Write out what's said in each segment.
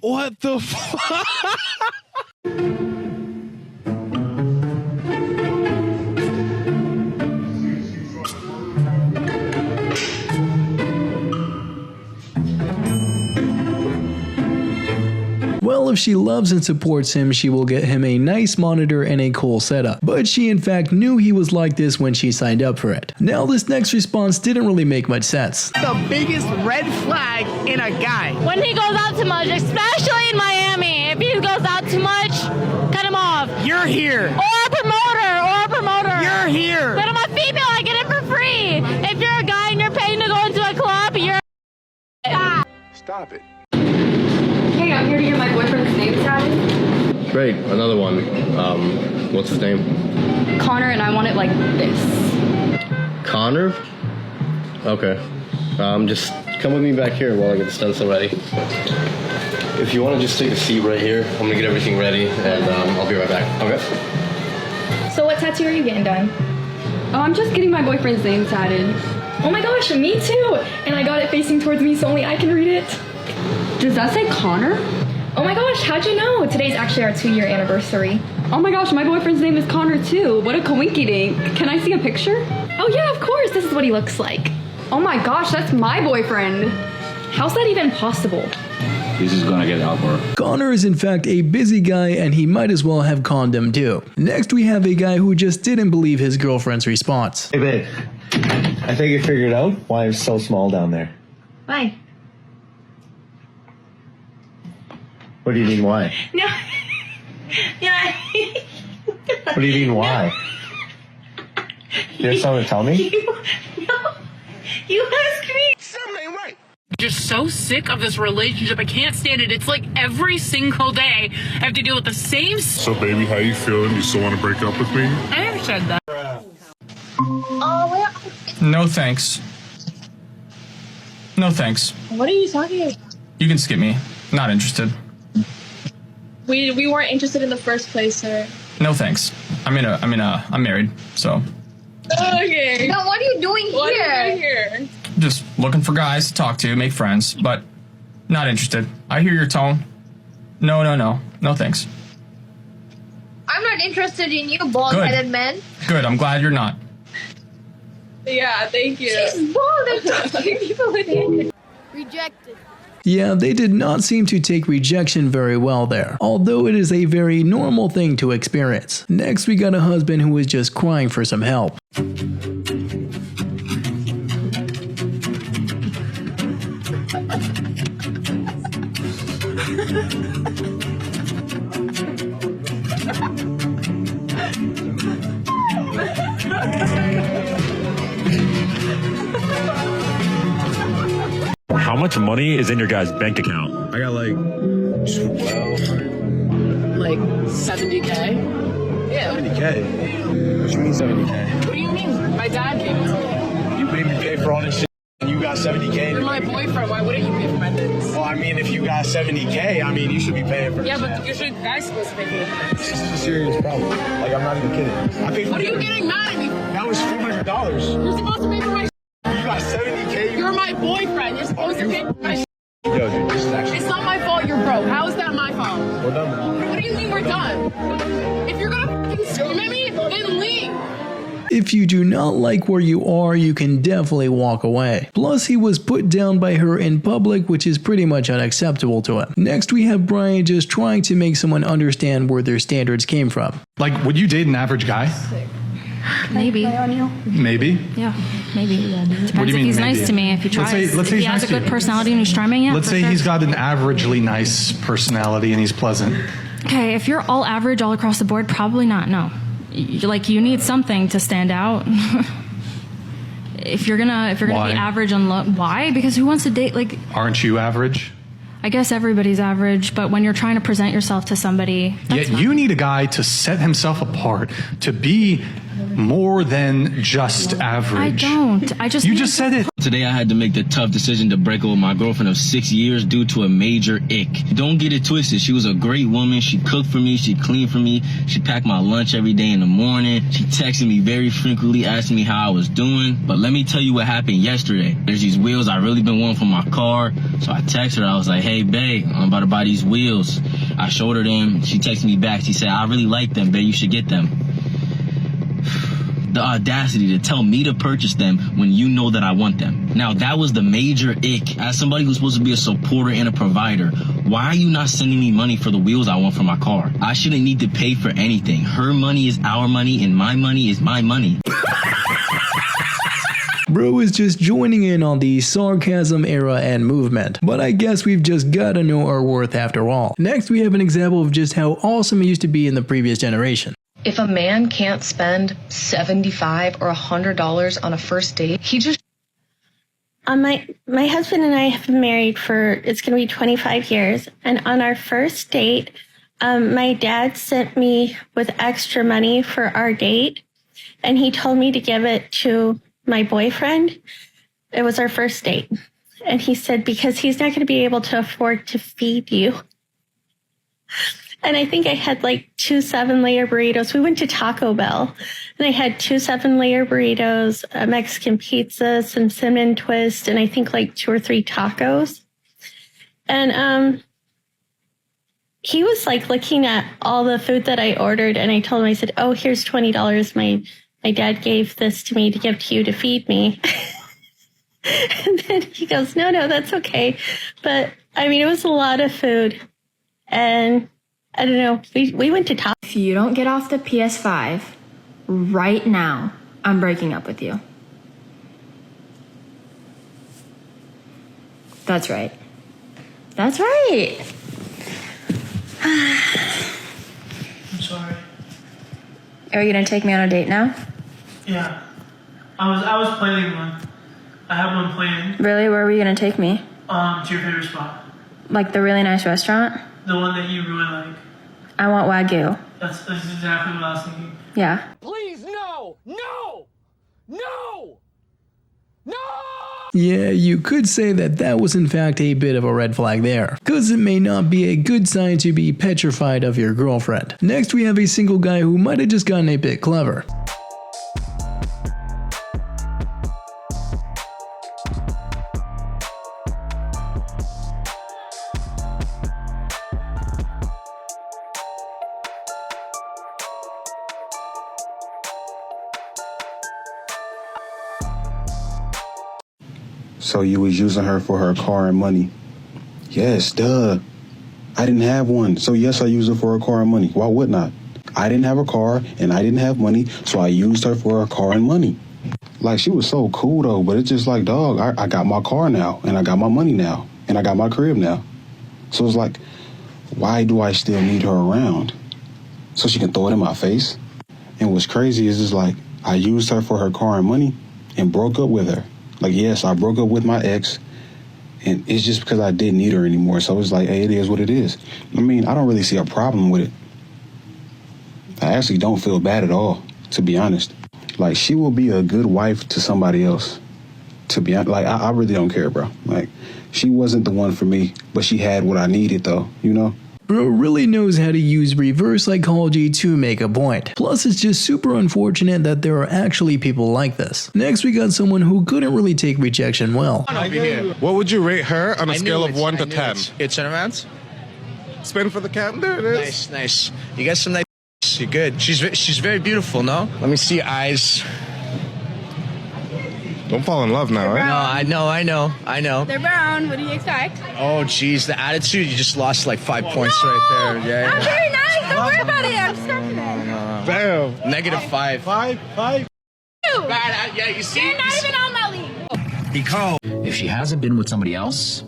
What the fuck? Well, if she loves and supports him, she will get him a nice monitor and a cool setup. But she in fact knew he was like this when she signed up for it. Now this next response didn't really make much sense. The biggest red flag in a guy. When he goes out too much, especially in Miami. If he goes out too much, cut him off. You're here. Or a promoter. You're here. But I'm a female, I get it for free. If you're a guy and you're paying to go into a club, you're Stop it. Hey, I'm here to get my boyfriend's name tatted. Great, another one. What's his name? Connor, and I want it like this. Connor? Okay. Just come with me back here while I get the stencil ready. If you want to just take a seat right here, I'm gonna get everything ready and I'll be right back. Okay? So what tattoo are you getting done? Oh, I'm just getting my boyfriend's name tatted. Oh my gosh, me too! And I got it facing towards me so only I can read it. Does that say Connor? Oh my gosh, how'd you know? Today's actually our 2-year anniversary. Oh my gosh, my boyfriend's name is Connor too. What a coinky-dink. Can I see a picture? Oh yeah, of course, this is what he looks like. Oh my gosh, that's my boyfriend. How's that even possible? This is gonna get awkward. Connor is in fact a busy guy and he might as well have condom too. Next we have a guy who just didn't believe his girlfriend's response. Hey babe, I think you figured out why I'm so small down there. Why? What do you mean why? No. Yeah. What do you mean why? You have something to tell me? No. You asked me. Something ain't right. Just so sick of this relationship. I can't stand it. It's like every single day I have to deal with the same. So baby, how you feeling? You still want to break up with me? I never said that. No thanks. No thanks. What are you talking about? You can skip me. Not interested. We weren't interested in the first place, sir. No thanks. I'm married, so. Okay. Now what are you doing What here? are you doing here? Just looking for guys to talk to, make friends, but not interested. I hear your tone. No thanks. I'm not interested in you, bald-headed man. Good, I'm glad you're not. Yeah, thank you. She's bald and talking people with you. rejected. Yeah, they did not seem to take rejection very well there, although it is a very normal thing to experience. Next we got a husband who was just crying for some help. How much money is in your guys' bank account? I got like 12. Like 70K? Yeah. 70K? What you mean 70K? What do you mean? My dad gave it to me. You made me pay for all this shit and you got 70K? You're my boyfriend. Why wouldn't you pay for my things? Well, I mean, if you got 70K, I mean, you should be paying for Yeah, this but shit. you should. Guys supposed to pay for it. This is a serious problem. Like, I'm not even kidding. I paid for What are you getting mad at me? That was $400. You're supposed to pay for my. You got 70K? You're my boyfriend. You're supposed to pay for my. Yo, dude, this is actually... It's not my fault you're broke. How is that my fault? We're done. What do you mean we're done? If you're gonna fucking scream at me, then leave. If you do not like where you are, you can definitely walk away. Plus, he was put down by her in public, which is pretty much unacceptable to him. Next, we have Brian just trying to make someone understand where their standards came from. Like, would you date an average guy? Maybe. Maybe. Yeah, maybe. Depends What do you mean, if he's maybe? nice to me, if he tries. Let's say if he's he has nice a to good you. personality and he's charming, yeah. Let's for say sure. he's got an averagely nice personality and he's pleasant. Okay, if you're all average all across the board, probably not, no. You need something to stand out. if you're gonna be Why? average and low, why? Because who wants to date, like... Aren't you average? I guess everybody's average, but when you're trying to present yourself to somebody... Yet you need a guy to set himself apart, to be more than just average. I don't. I just... You just said it. today I had to make the tough decision to break up with my girlfriend of 6 years due to a major ick. Don't get it twisted. She was a great woman. She cooked for me. She cleaned for me. She packed my lunch every day in the morning. She texted me very frequently, asking me how I was doing. But let me tell you what happened yesterday. There's these wheels I really been wanting for my car. So I texted her. I was like, hey, babe, I'm about to buy these wheels. I showed her them. She texted me back. She said, I really like them, babe. You should get them. The audacity to tell me to purchase them when you know that I want them. Now, that was the major ick. As somebody who's supposed to be a supporter and a provider, why are you not sending me money for the wheels I want for my car? I shouldn't need to pay for anything. Her money is our money, and my money is my money. Bro is just joining in on the sarcasm era and movement, but I guess we've just gotta know our worth after all. Next, we have an example of just how awesome it used to be in the previous generation. If a man can't spend $75 or $100 on a first date, he just... My husband and I have been married for, it's going to be 25 years. And on our first date, my dad sent me with extra money for our date. And he told me to give it to my boyfriend. It was our first date. And he said, because he's not going to be able to afford to feed you. And I think I had like 2 7-layer burritos. We went to Taco Bell and I had 2 7-layer burritos, a Mexican pizza, some cinnamon twist, and I think like 2 or 3 tacos. And he was like looking at all the food that I ordered, and I told him, I said, oh, here's $20. My dad gave this to me to give to you to feed me. And then he goes, no, that's okay. But I mean, it was a lot of food. And I don't know. We went to Taco. If you don't get off the PS5 right now, I'm breaking up with you. That's right. That's right. I'm sorry. Are you gonna take me on a date now? Yeah. I was planning one. I have one planned. Really? Where are we gonna take me? To your favorite spot. Like the really nice restaurant? The one that you really like. I want Wagyu. That's exactly what I was thinking. Yeah. Please, no! No! No! No! Yeah, you could say that that was in fact a bit of a red flag there, cause it may not be a good sign to be petrified of your girlfriend. Next we have a single guy who might have just gotten a bit clever. So you was using her for her car and money? Yes, duh. I didn't have one, so yes, I used her for her car and money. Why wouldn't I? I didn't have a car and I didn't have money, so I used her for her car and money. Like, she was so cool though, but it's just like, dog, I got my car now, and I got my money now, and I got my crib now. So it's like, why do I still need her around? So she can throw it in my face? And what's crazy is just like, I used her for her car and money and broke up with her. Like, yes, I broke up with my ex, and it's just because I didn't need her anymore. So it's like, hey, it is what it is. I mean, I don't really see a problem with it. I actually don't feel bad at all, to be honest. Like, she will be a good wife to somebody else. To be honest, like, I really don't care, bro. Like, she wasn't the one for me, but she had what I needed, though, you know? Bro really knows how to use reverse psychology to make a point. Plus, it's just super unfortunate that there are actually people like this. Next, we got someone who couldn't really take rejection well. What would you rate her on a scale of 1 to 10? Good turn around. Spin for the cam. There it is. Nice. You got some nice. You're good. She's very beautiful, no? Let me see your eyes. Don't fall in love now, right? No, I know. They're brown. What do you expect? Oh, geez, the attitude, you just lost like 5 points right there. Yeah. I'm very nice. Don't worry about it. I'm just confident. Damn. -5. 5. Yeah, you see? You're not even on my league. Because if she hasn't been with somebody else,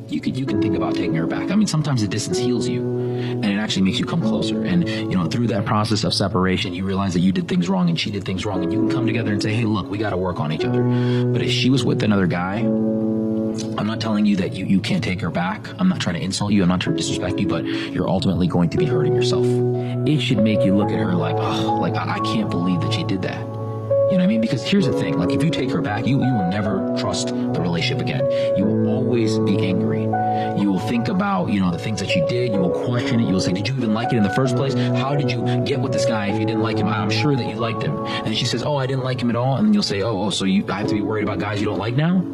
you can think about taking her back. I mean, sometimes the distance heals you, and it actually makes you come closer. And, you know, through that process of separation, you realize that you did things wrong and she did things wrong, and you can come together and say, hey, look, we got to work on each other. But if she was with another guy, I'm not telling you that you can't take her back. I'm not trying to insult you. I'm not trying to disrespect you, but you're ultimately going to be hurting yourself. It should make you look at her like, oh, like, I can't believe that she did that. You know what I mean? Because here's the thing, like if you take her back, you will never trust the relationship again. You will always be angry. You will think about, the things that you did. You will question it. You will say, did you even like it in the first place? How did you get with this guy if you didn't like him? I'm sure that you liked him. And she says, oh, I didn't like him at all. And then you'll say, so I have to be worried about guys you don't like now?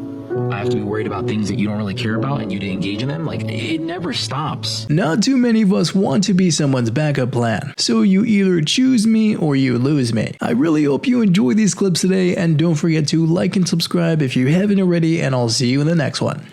I have to be worried about things that you don't really care about and you didn't engage in them? Like, it never stops. Not too many of us want to be someone's backup plan, so you either choose me or you lose me. I really hope you enjoy these clips today, and don't forget to like and subscribe if you haven't already, and I'll see you in the next one.